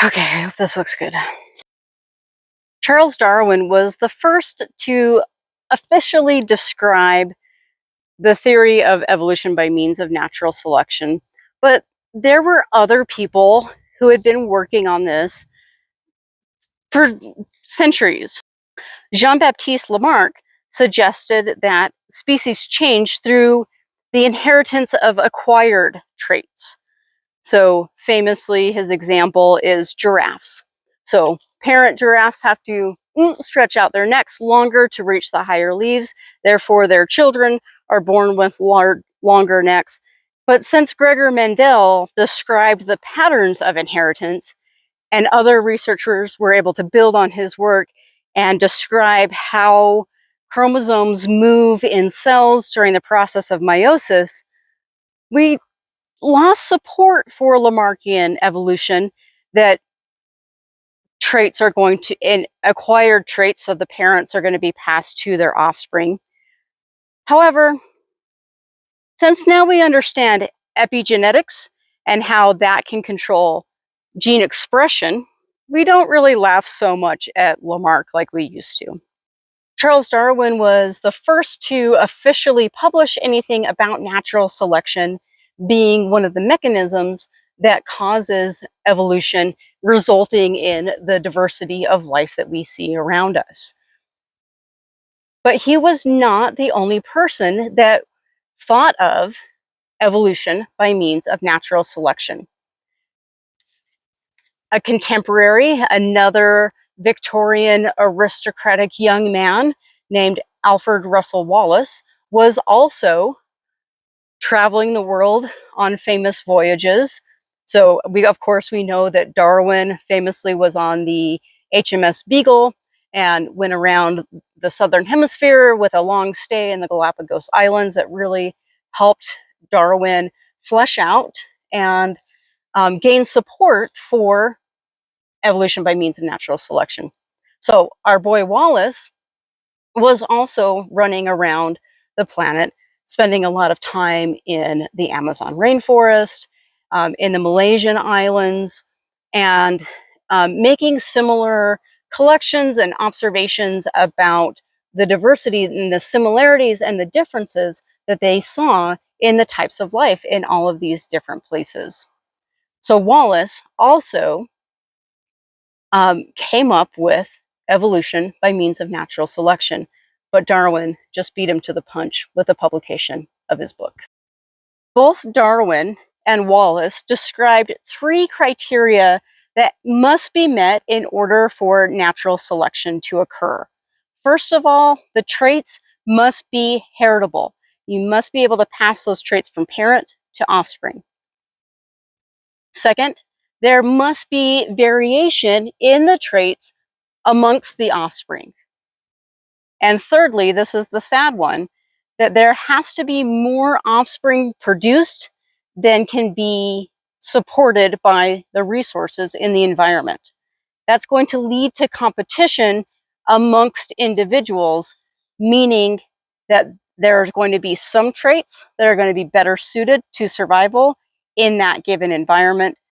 Okay, I hope this looks good. Charles Darwin was the first to officially describe the theory of evolution by means of natural selection, but there were other people who had been working on this for centuries. Jean-Baptiste Lamarck suggested that species change through the inheritance of acquired traits. So famously, his example is giraffes. So parent giraffes have to stretch out their necks longer to reach the higher leaves. Therefore, their children are born with longer necks. But since Gregor Mendel described the patterns of inheritance, and other researchers were able to build on his work and describe how chromosomes move in cells during the process of meiosis, we lost support for Lamarckian evolution, that traits are going to, and acquired traits of the parents are going to be passed to their offspring. However, since now we understand epigenetics and how that can control gene expression, we don't really laugh so much at Lamarck like we used to. Charles Darwin was the first to officially publish anything about natural selection being one of the mechanisms that causes evolution, resulting in the diversity of life that we see around us. But he was not the only person that thought of evolution by means of natural selection. A contemporary, another Victorian aristocratic young man named Alfred Russel Wallace, was also traveling the world on famous voyages. So of course, we know that Darwin famously was on the HMS Beagle and went around the southern hemisphere with a long stay in the Galapagos Islands that really helped Darwin flesh out and gain support for evolution by means of natural selection. So our boy Wallace was also running around the planet, spending a lot of time in the Amazon rainforest, in the Malaysian islands, and making similar collections and observations about the diversity and the similarities and the differences that they saw in the types of life in all of these different places. So Wallace also came up with evolution by means of natural selection, but Darwin just beat him to the punch with the publication of his book. Both Darwin and Wallace described three criteria that must be met in order for natural selection to occur. First of all, the traits must be heritable. You must be able to pass those traits from parent to offspring. Second, there must be variation in the traits amongst the offspring. And thirdly, this is the sad one, that there has to be more offspring produced than can be supported by the resources in the environment. That's going to lead to competition amongst individuals, meaning that there's going to be some traits that are going to be better suited to survival in that given environment